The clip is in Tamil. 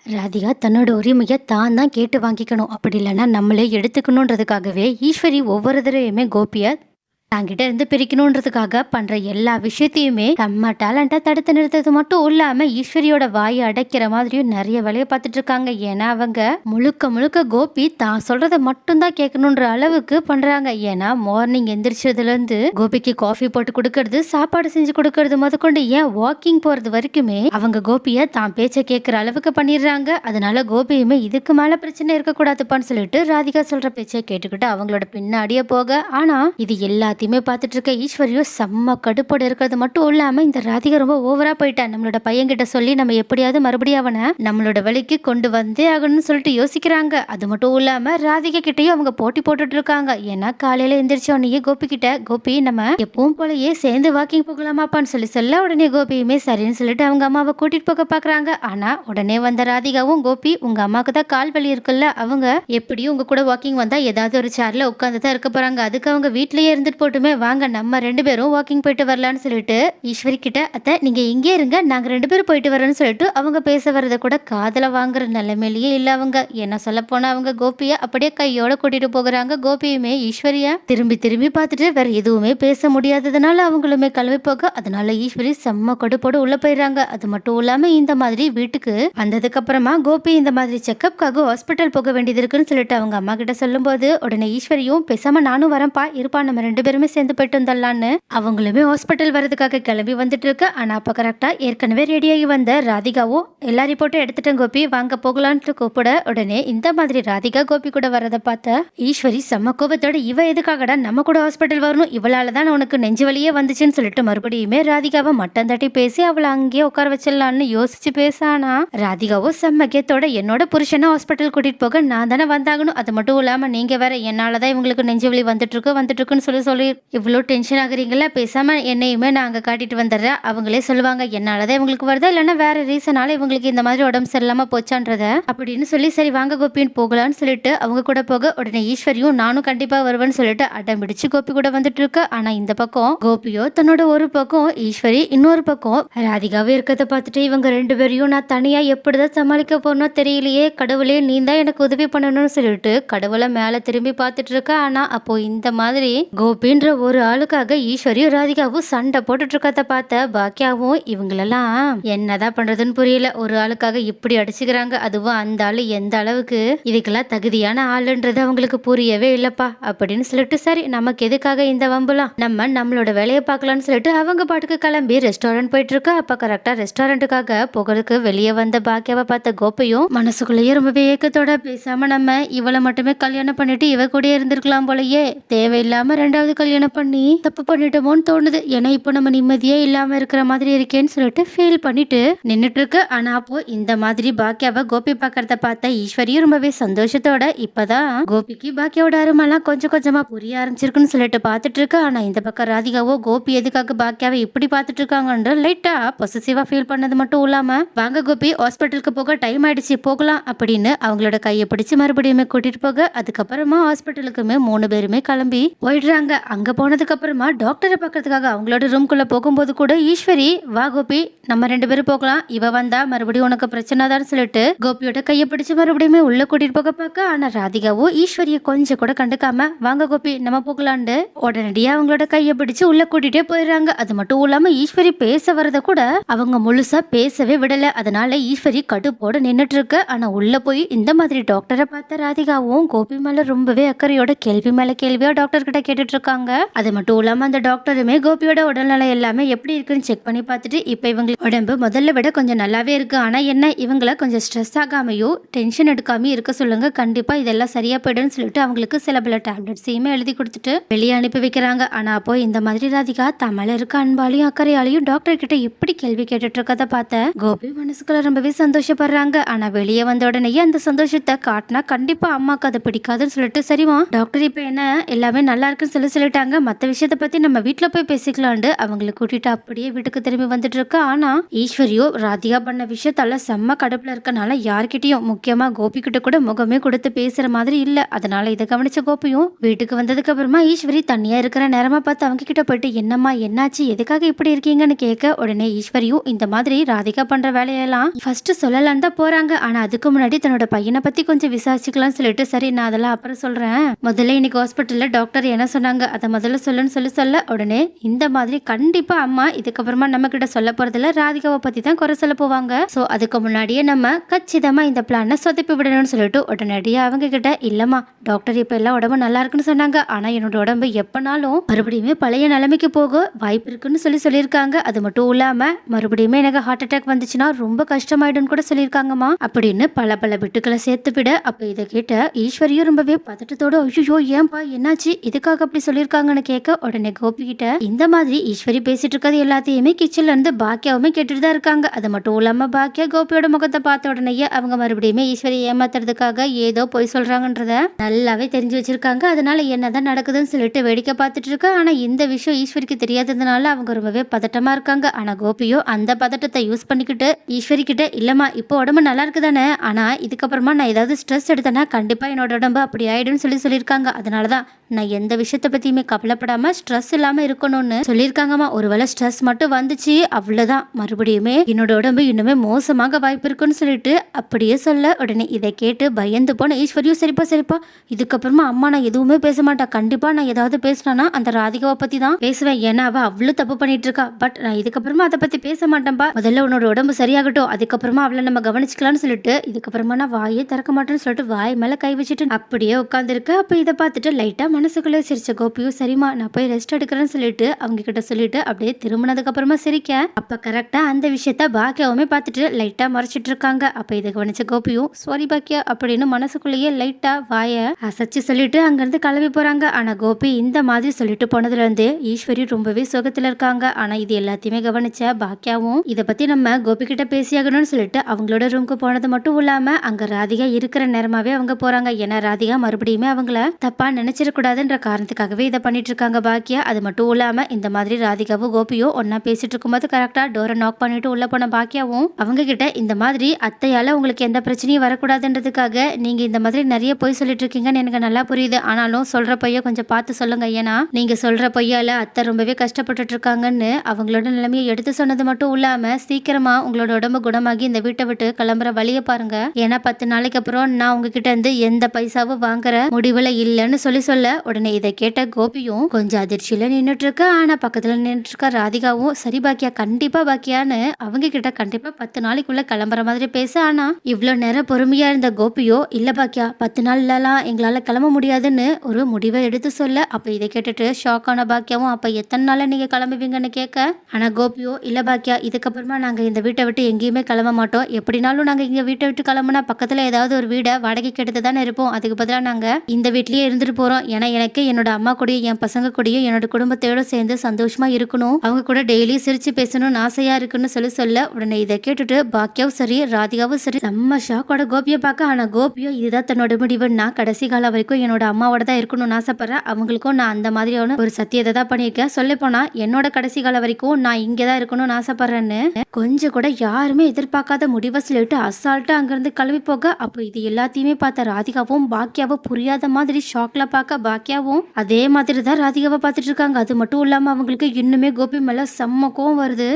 ராதிகா தன்னோட உரிமைய தான் தான் கேட்டு வாங்கிக்கணும். அப்படி இல்லன்னா நம்மளே எடுத்துக்கணுன்றதுக்காகவே ஈஸ்வரி ஒவ்வொரு தடவையுமே கோபிய தன்கிட்ட இருந்து பிரிக்கணுன்றதுக்காக பண்ற எல்லா விஷயத்தையுமே செம்ம டேலண்டா தடுத்து நிறுத்தது மட்டும் இல்லாம ஈஸ்வரியோட வாயை அடைக்கிற மாதிரியும் நிறைய வேலையை பார்த்துட்டு இருக்காங்க. ஏன்னா அவங்க முழுக்க முழுக்க கோபி தான் சொல்றத மட்டும்தான் கேட்கணுன்ற அளவுக்கு பண்றாங்க. ஏன்னா மார்னிங் எந்திரிச்சதுல இருந்து கோபிக்கு காஃபி போட்டு கொடுக்கறது, சாப்பாடு செஞ்சு கொடுக்கறது முதற்கொண்டு ஏன் வாக்கிங் போறது வரைக்குமே அவங்க கோபிய தான் பேச்ச கேட்கிற அளவுக்கு பண்ணிடுறாங்க. அதனால கோபியுமே இதுக்கு மேல பிரச்சனை இருக்கக்கூடாதுப்பான்னு சொல்லிட்டு ராதிகா சொல்ற பேச்சை கேட்டுக்கிட்டு அவங்களோட பின்னாடியே போக, ஆனா இது எல்லாத்தையுமே பார்த்துட்டு இருக்க ஈஸ்வரியும் செம்ம கடுப்போட இருக்கிறது மட்டும் இல்லாம இந்த ராதிகா ரொம்ப ஓவரா போயிட்டா. நம்மளோட பையன்கிட்ட சொல்லி நம்ம எப்படியாவது மறுபடியும் அவனை நம்மளோட வழிக்கு கொண்டு வந்தே ஆகணும்னு சொல்லிட்டு யோசிக்கிறாங்க. அது மட்டும் இல்லாம ராதிகா கிட்டயும் அவங்க போட்டி போட்டுட்டு இருக்காங்க. ஏன்னா காலையில எந்திரிச்ச உடனே கோபி கிட்ட, கோபி நம்ம எப்பவும் போலயே சேர்ந்து வாக்கிங் போகலாமாப்பான்னு சொல்ல உடனே கோபியுமே சரின்னு சொல்லிட்டு அவங்க அம்மாவை கூட்டிட்டு போக பாக்குறாங்க. ஆனா உடனே வந்த ராதிகாவும், கோபி உங்க அம்மாவுக்கு தான் கால் வலி இருக்குல்ல, அவங்க எப்படியும் உங்க கூட வாக்கிங் வந்தா ஏதாவது ஒரு சேர்ல உட்காந்து தான் இருக்க போறாங்க, அதுக்கு அவங்க வீட்லயே இருந்துட்டு போட்டுமே, வாங்க நம்ம 2 பேரும் வாக்கிங் போயிட்டு வரலான்னு சொல்லிட்டு ஈஸ்வரி கிட்ட, அத்தை நீங்க இங்கே இருங்க நாங்க 2 பேரும் போயிட்டு வரோன்னு சொல்லிட்டு அவங்க பேச வரதை கூட காதல வாங்குற நிலைமையிலேயே இல்ல அவங்க. என்ன சொல்ல போனா அவங்க கோபிய அப்படியே கையோட கூட்டிட்டு போகிறாங்க. கோபியுமே ஈஸ்வரிய திரும்பி திரும்பி பார்த்துட்டு வேற எதுவுமே பேச முடியாததுனால அவங்களுமே கிளம்பி போக, அதனால ஈஸ்வரி செம்ம கடுப்போடு உள்ள போயிடுறாங்க. அது மட்டும் இல்லாம இந்த மாதிரி வீட்டுக்கு வந்ததுக்கு அப்புறமா கோபி இந்த மாதிரி செக்அப்காக ஹாஸ்பிட்டல் போக வேண்டியது இருக்குன்னு சொல்லிட்டு அவங்க அம்மா கிட்ட சொல்லும் போது, உடனே ஈஸ்வரியும் பேசாம நானும் வரேன்ப்பா இருப்பா நம்ம 2 பேருமே சேர்ந்து போயிட்டு வந்துடலான்னு அவங்களுமே ஹாஸ்பிட்டல் வரதுக்காக கிளம்பி வந்துட்டு இருக்கு. ஆனா அப்ப கரெக்டா ஏற்கனவே ரெடியாகி வந்த ராதிகாவும் எல்லா ரிப்போர்ட்டும் எடுத்துட்டேன் கோபி வாங்க போகலான்ட்டு கூப்பிட, உடனே இந்த மாதிரி ராதிகா கோபி கூட வரதை பார்த்த ஈஸ்வரி செம்ம கோபத்தோட, இவ எதுக்காகடா நம்ம கூட ஹாஸ்பிட்டல் வரணும், இவளால தான் உனக்கு நெஞ்சு வலியே வந்துச்சுன்னு சொல்லிட்டு மறுபடியுமே ராதிகாவை மட்டம் தட்டி பேசி அவளை அங்கேயே உட்கார வச்சிடலான்னு யோசிச்சு பேசானா, ராதிகாவோ செம்ம கேத்தோட என்னோட புருஷனை ஹாஸ்பிட்டல் கூட்டிட்டு போக நான் தானே வந்தாகணும், அது மட்டும் இல்லாம நீங்க வேற என்னாலதான் இவங்களுக்கு நெஞ்சு வலி வந்துட்டு இருக்குன்னு சொல்லி இவ்வளோ டென்ஷன் ஆகுறீங்களா, பேசாம என்னையுமே நான் அங்கே காட்டிட்டு வந்துடுறேன், அவங்களே சொல்லுவாங்க என்னாலதான் இவங்களுக்கு வருதா இல்லைன்னா வேற ரீசனால இவங்களுக்கு இந்த மாதிரி உடம்பு சரியில்லாம போச்சான்றத அப்படின்னு சொல்லி, சரி வாங்க கோபின்னு போகலான்னு சொல்லிட்டு அவங்க கூட போக, உடனே ஈஸ்வரியும் நானும் கண்டிப்பா வருவேன்னு சொல்லிட்டு அடம் பிடிச்சு கோபி கூட வந்துட்டு இருக்கு. ஆனா இந்த பக்கம் கோபியோ தன்னோட ஒரு பக்கம், ஈஸ்வரி இன்னொரு பக்கம் ராதிகாவே இருக்கிறத பார்த்துட்டு இவங்க 2 பேரையும் நான் தனியா எப்படிதான் சமாளிக்க போறோம் தெரியலையே, கடவுளே நீ தான் எனக்கு உதவி பண்ணணும்னு சொல்லிட்டு கடவுளை மேல திரும்பி பார்த்துட்டு இருக்க. ஆனா அப்போ இந்த மாதிரி கோபின்ற ஒரு ஆளுக்காக ஈஸ்வரியும் ராதிகாவும் சண்டை போட்டுட்டு இருக்கத பார்த்த பாக்கியாவும் இவங்களெல்லாம் என்னதான் பண்றதுன்னு புரியல, ஒரு ஆளுக்காக இப்படி அடிச்சுக்கிறாங்க, அதுவும் அந்த ஆளு எந்த அளவுக்கு இதுக்கெல்லாம் தகுதியான ஆளுன்றது அவங்களுக்கு புரியவே இல்லப்பா அப்படின்னு சொல்லிட்டு, சரி நமக்கு எதுக்காக இந்த வம்புலாம், நம்ம நம்மளோட வேலையை பார்க்கலாம்னு சொல்லிட்டு அவங்க பாட்டுக்கு கிளம்பி ரெஸ்டாரண்ட் போயிட்டு இருக்கு. அப்ப கரெக்டா ரெஸ்டாரண்ட்டுக்காக போகிறதுக்கு வெளியே வந்த பாக்கியாவை பார்த்த கோப்பையும் மனசுக்குள்ளேயே ரொம்பவே ஏக்கத்தோட, பேசாம நம்ம இவளை மட்டுமே கல்யாணம் பண்ணிட்டு இவ கூட இருந்திருக்கலாம் போலயே, தேவையில்லாம 2வது கல்யாணம் பண்ணி தப்பு பண்ணிட்டோமோன்னு தோணுது, ஏன்னா இப்போ நம்ம நிம்மதியே இல்லாம இருக்கிற மாதிரி இருக்கேன்னு சொல்லிட்டு ஃபீல் பண்ணிட்டு நின்னுட்டு இருக்கு. ஆனா அப்போ இந்த மாதிரி பாக்கியாவை கோபி பாக்கிறத பார்த்த ஈஸ்வரியும் ரொம்பவே சந்தோஷத்தோட இப்பதான் கோபிக்கு பாக்கியாவோட அருமெல்லாம் கொஞ்சம் கொஞ்சமா புரிய ஆரம்பிச்சிருக்குன்னு சொல்லிட்டு பார்த்துட்டு இருக்கு. ஆனா இந்த பக்கம் ராதிகாவோ கோபி எதுக்காக பாக்கியாவை இப்படி பார்த்துட்டு இருக்காங்கன்ற லைட்டா பொசசிவா ஃபீல் பண்ணது மட்டும் இல்லாம, வாங்க கோபி ஹாஸ்பிட்டலுக்கு போக டைம் ஆயிடுச்சு போகலாம் அப்படின்னு அவங்களோட கையை பிடிச்சு மறுபடியுமே கூட்டிட்டு போக, அதுக்கப்புறமா ஹாஸ்பிட்டலுக்குமே 3 பேருமே கிளம்பி போயிடுறாங்க. அங்க போனதுக்கு அப்புறமா டாக்டரை பார்க்கறதுக்காக அவங்களோட ரூம்குள்ள போகும்போது கூட ஈஸ்வரி, வா கோபி நம்ம 2 பேரும் போகலாம், இவ வந்தா மறுபடியும் உனக்கு பிரச்சனை தான் சொல்லிட்டு கோபியோட கையை பிடிச்சு மறுபடியுமே உள்ள கூட்டிட்டு போக பார்க்க, ஆனா ராதிகாவோ ஈஸ்வரிய கொஞ்சம் கூட கண்டுக்காம வாங்க கோபி நம்ம போகலான்னு உடனடியா அவங்களோட கையை பிடிச்சு உள்ள கூட்டிட்டே போயிடுறாங்க. அது மட்டும் இல்லாம ஈஸ்வரி பேச வரத கூட அவங்க முழுசா பேசவே விடல. அதனால ஈஸ்வரி கடுப்போட நின்னுட்டு இருக்கு. ஆனா உள்ள போய் இந்த மாதிரி டாக்டரை பார்த்த ராதிகாவும் கோபி மேல ரொம்பவே அக்கறையோட கேள்வி மேல கேள்வியா டாக்டர் கிட்ட கேட்டுட்டு இருக்காங்க. அது மட்டும் இல்லாம அந்த டாக்டருமே கோபியோட உடல்நிலை எல்லாமே எப்படி இருக்குன்னு செக் பண்ணி பார்த்துட்டு, இப்ப இவங்க உடம்பு முதல்ல விட கொஞ்சம் நல்லாவே இருக்கு, ஆனா என்ன இவங்கள கொஞ்சம் ஸ்ட்ரெஸ் ஆகாமையோ டென்ஷன் எடுக்காம இருக்க சொல்லுங்க, கண்டிப்பா இதெல்லாம் சரியா போயிடும்னு சொல்லிட்டு அவங்களுக்கு சில பல டேப்லெட்ஸையுமே எழுதி கொடுத்துட்டு வெளியே அனுப்பி வைக்கிறாங்க. ஆனா அப்போ இந்த மாதிரி ராதிகா தமிழ இருக்க அன்பாலையும் அக்கறையாலையும் டாக்டர் கிட்ட இப்படி கேள்வி கேட்டுட்டு இருக்கத பார்த்த கோபி மனசுக்குள்ள ரொம்பவே சந்தோஷப்படுறாங்க. ஆனா வெளியே வந்த உடனே அந்த சந்தோஷத்தை காட்டினா கண்டிப்பா அம்மாக்கு அதை பிடிக்காதுன்னு சொல்லிட்டு, சரிமா டாக்டர் இப்ப என்ன எல்லாமே நல்லா இருக்குன்னு சொல்லிட்டு சொல்லிட்டாங்க. மத்த விஷயத்த பத்தி நம்ம வீட்ல போய் பேசிக்கலான்ட்டு அவங்கள கூட்டிட்டு அப்படியே வீட்டுக்கு திரும்பி வந்துட்டு இருக்கா. ஆனா ஈஸ்வரியோ ராதிகா பண்ண விஷயத்தால செம்ம கடுப்புல இருக்கனால யார்கிட்டயும் முக்கியமா கோபி கிட்ட கூட முகமே கொடுத்து பேசுற மாதிரி இல்ல. அதனால இதை கவனிச்ச கோபியும் வீட்டுக்கு வந்ததுக்கு அப்புறமா ஈஸ்வரி தனியா இருக்கிற நேரமா பார்த்து அவங்க கிட்ட போயிட்டு என்னம்மா என்னாச்சு எதுக்காக இப்படி இருக்கீங்கன்னு கேட்க உடனே ஈஸ்வரியும் இந்த மாதிரி ராதிகா பண்ற வேலையெல்லாம் ஃபர்ஸ்ட் சொல்லலான்னு தான் போறாங்க. ஆனா அதுக்கு முன்னாடி தன்னோட பையனை பத்தி கொஞ்சம் விசாரிச்சுக்கலாம்னு சொல்லிட்டு சரி நான் அதெல்லாம் அப்புறம் சொல்றேன். முதல்ல இன்னைக்கு ஹாஸ்பிட்டல்ல டாக்டர் என்ன சொன்னாங்க அதை முதல்ல சொல்லுன்னு சொல்ல உடனே இந்த மாதிரி கண்டிப்பா அம்மா இதுக்கப்புறமா நம்ம கிட்ட சொல்ல போறதுல ராதிகாவை பத்தி தான் குறை சொல்ல போவாங்க. சோ அதுக்கு முன்னாடியே நம்ம கச்சிதமா இந்த பிளான சொதப்பி விடணும்னு சொல்லிட்டு உடனடியா அவங்க கிட்ட இல்லம்மா டாக்டர் இப்ப எல்லாம் உடம்பு நல்லா இருக்குன்னு சொன்னாங்க. ஆனா என்னோட உடம்பு எப்பனாலும் மறுபடியும் பழைய நிலைமைக்கு போக வாய்ப்பு இருக்குன்னு சொல்லியிருக்காங்க. அது மட்டும் இல்லாம மறுபடியும் எனக்கு ஹார்ட் அட்டாக் வந்துச்சுன்னா ரொம்ப கஷ்டமாயிடும் கூட சொல்லியிருக்காங்கம்மா அப்படின்னு பல பல பிட்டுக்களை சேர்த்து விட அப்ப இதை கேட்ட ஈஸ்வரியும் ரொம்பவே பதட்டத்தோட ஐயோ ஏன்பா என்னாச்சு இதுக்காக அப்படி சொல்லியிருக்காங்கன்னு கேட்க உடனே கோபி கிட்ட இந்த மாதிரி ஈஸ்வரி பேசிட்டு இருக்கிறது எல்லாத்தையுமே கிச்சன்ல இருந்து பாக்கியாவுமே கேட்டுட்டு தான் இருக்காங்க. அது மட்டும் இல்லாம பாக்கியா கோபியோட முகத்தை பார்த்த உடனேயே அவங்க மறுபடியும் ஈஸ்வரி ஏமாத்துறதுக்காக ஏதோ போய் சொல்றாங்கன்றத நல்லாவே தெரிஞ்சு வச்சிருக்காங்க. அதனால என்னதான் நடக்குதுன்னு சொல்லிட்டு வேடிக்கை பார்த்துட்டு இருக்கா. ஆனா இந்த விஷயம் ஈஸ்வரிக்கு தெரியாததுனால அவங்க ரொம்பவே பதட்டமா இருக்காங்க. ஆனா கோபியோ அந்த பதட்டத்தை யூஸ் பண்ணிக்கிட்டு ஈஸ்வரி கிட்ட இல்லம்மா இப்போ உடம்பு நல்லா இருக்குதானே, ஆனா இதுக்கப்புறமா நான் ஏதாவது ஸ்ட்ரெஸ் எடுத்தேன்னா கண்டிப்பா என்னோட உடம்பு அப்படி ஆயிடும்னு சொல்லியிருக்காங்க. அதனாலதான் நான் எந்த விஷயத்த பத்தியுமே கவலைப்படாம ஸ்ட்ரெஸ் இல்லாம இருக்கணும்னு சொல்லியிருக்காங்கம்மா. ஒருவேளை ஸ்ட்ரெஸ் மட்டும் வந்துச்சு அவ்வளவுதான் மறுபடியுமே என்னோட உடம்பு இன்னுமே மோசமாக வாய்ப்பு இருக்குன்னு சொல்லிட்டு அப்படியே சொல்ல உடனே இதை கேட்டு பயந்து போன ஈஸ்வரியும் சரிப்பா இதுக்கப்புறமா அம்மா நான் எதுவுமே பேச மாட்டேன். கண்டிப்பா நான் ஏதாவது பேசினா அந்த ராதிகாவை பத்தி தான் பேசுவேன். ஏன்னா அவ அவ்வளவு தப்பு பண்ணிட்டு இருக்கா. பட் நான் இதுக்கப்புறமா அதை பத்தி பேச மாட்டேன்பா. முதல்ல உன்னோட உடம்பு சரியாகட்டும் அதுக்கப்புறமா அவளை நம்ம கவனிச்சுக்கலாம்னு சொல்லிட்டு இதுக்கப்புறமா நான் வாயே திறக்க மாட்டேன்னு சொல்லிட்டு வாய் மேல கை வச்சுட்டு அப்படியே உட்காந்துருக்க. அப்ப இதை பார்த்துட்டு லைட்டா மனசுக்குள்ளே சிரிச்ச கோபியும் சரிமா நான் போய் ரெஸ்ட் எடுக்கிறேன்னு சொல்லிட்டு அவங்க கிட்ட சொல்லிட்டு அப்படியே திரும்பினதுக்கு அப்புறமா சிரிக்க அப்ப கரெக்டா அந்த விஷயத்த பாக்கியாவுமே பார்த்துட்டு லைட்டா மறைச்சிட்டு இருக்காங்க. அப்ப இதை கவனிச்ச கோபியும் சாரி பாக்கியா அப்படின்னு மனசுக்குள்ளேயே லைட்டா வாய அசைச்சு சொல்லிட்டு அங்கிருந்து கிளம்பி போறாங்க. ஆனா கோபி இந்த மாதிரி சொல்லிட்டு போனதுல இருந்து ஈஸ்வரி ரொம்பவே சுகத்துல இருக்காங்க. ஆனா இது எல்லாத்தையுமே கவனிச்ச பாக்கியாவும் இதை பத்தி நம்ம கோபி கிட்ட பேசியாகணும்னு சொல்லிட்டு அவங்களோட ரூமுக்கு போனது மட்டும் இல்லாம அங்க ராதிகா இருக்கிற நேரமாவே அவங்க போறாங்க. ஏன்னா ராதிகா மறுபடியுமே அவங்கள தப்பா நினைச்சிடக்கூடாதுன்ற காரணத்துக்காகவே இதை பண்ணிட்டு இருக்காங்க பாக்கியா. அது மட்டும் இல்லாம இந்த மாதிரி ராதிகாவும் கோபியோ ஒன்னா பேசிட்டு இருக்கும்போது கரெக்டா டோரை நாக் பண்ணிட்டு உள்ள போன பாக்கியாவும் அவங்க கிட்ட இந்த மாதிரி அத்தையால உங்களுக்கு எந்த பிரச்சனையும் வரக்கூடாதுன்றதுக்காக நீங்க இந்த மாதிரி நிறைய பொய் சொல்லிட்டு இருக்கீங்கன்னு எனக்கு நல்லா புரியுது. ஆனாலும் சொல்ற பொய்ய கொஞ்சம் பார்த்து சொல்லுங்க. ஏன்னா நீங்க சொல்ற பொய்யால அத்தை ரொம்பவே கஷ்டப்பட்டுட்டு இருக்காங்கன்னு அவங்களோட நிலைமையை எடுத்து சொன்னது மட்டும் இல்லாம சீக்கிரமா உங்களோட உடம்பு குணமாகி இந்த வீட்டை விட்டு கிளம்புற வழிய பாருங்க. ஏன்னா 10 நாளைக்கு அப்புறம் நான் உங்ககிட்ட இருந்து எந்த பைசாவும் வாங்குற முடிவுல இல்லைன்னு சொல்ல உடனே இதை கேட்ட கோபியும் கொஞ்சம் அதிர்ச்சியில நின்றுட்டு இருக்க. ஆனா பக்கத்துல நின்றுட்டு இருக்க ராதிகாவும் சரி பாக்கியா கண்டிப்பா பாக்கியான்னு அவங்க கிட்ட கண்டிப்பா 10 நாளைக்குள்ள கிளம்புற மாதிரி பேச. ஆனா இவ்வளவு நேரம் பொறுமையா இருந்த கோபியோ இல்ல பாக்கியா 10 நாள்லாம் எங்களால கிளம்ப முடியாதுன்னு ஒரு முடிவை எடுத்து சொல்ல அப்ப இதை கேட்டுட்டு ஷாக் ஆன பாக்கியாவும் அப்ப எத்தனை நாள்ல நீங்க கிளம்புவீங்கன்னு கேட்க ஆனா கோபியோ இல்ல பாக்கியா இதுக்கப்புறமா நாங்க இந்த வீட்டை விட்டு எங்கேயுமே கிளம்ப மாட்டோம். எப்படினாலும் நாங்க இங்க வீட்டை விட்டு கிளம்புனா பக்கத்துல ஏதாவது ஒரு வீடை வாடகைக்கு எடுத்து தானே இருப்போம். அதுக்கு பதிலா நாங்க இந்த வீட்லயே இருந்துட்டு போறோம். ஏன்னா எனக்கு என்னோட அம்மா கூடயும் என் பசங்க கூடயும் என்னோட குடும்பத்தோட சேர்ந்து சந்தோஷமா இருக்கணும், அவங்க கூட டெய்லி சிரிச்சு பேசணும்னு ஆசையா இருக்குன்னு சொல்ல உடனே இதை கேட்டுட்டு பாக்கியாவும் சரி ராதிகாவும் சரி நம்ம ஷாக்கோட கோபியை பார்க்க. ஆனா கோபியோ இதுதான் தன்னோட முடிவு. நான் கடைசி காலம் வரைக்கும் என்னோட அம்மாவோட தான் இருக்கணும்னு ஆசைப்படுறேன். அவங்களுக்கும் நான் அந்த மாதிரியான ஒரு சத்தியத்தை தான் பண்ணியிருக்கேன். சொல்ல போனா என்னோட கடைசி காலம் வரைக்கும் நான் இங்கதான் இருக்கணும்னு ஆசைப்படுறேன்னு கொஞ்சம் கூட யாருமே எதிர்பார்க்காத முடிவை சொல்லிட்டு அசால்ட்டா அங்கிருந்து கிளம்பி போக அப்போ இது எல்லாத்தையுமே பார்த்த ராதிகாவும் பாக்கியாவும் புரியாத மாதிரி ஷாக்ல பார்க்க பாக்கியாவும் அதே மாதிரி தான் ராதிகாவை பார்த்துட்டு இருக்காங்க. அது மட்டும் இல்லாம அவங்களுக்கு இன்னுமே கோபி மேல செம்ம கோவம் வருது.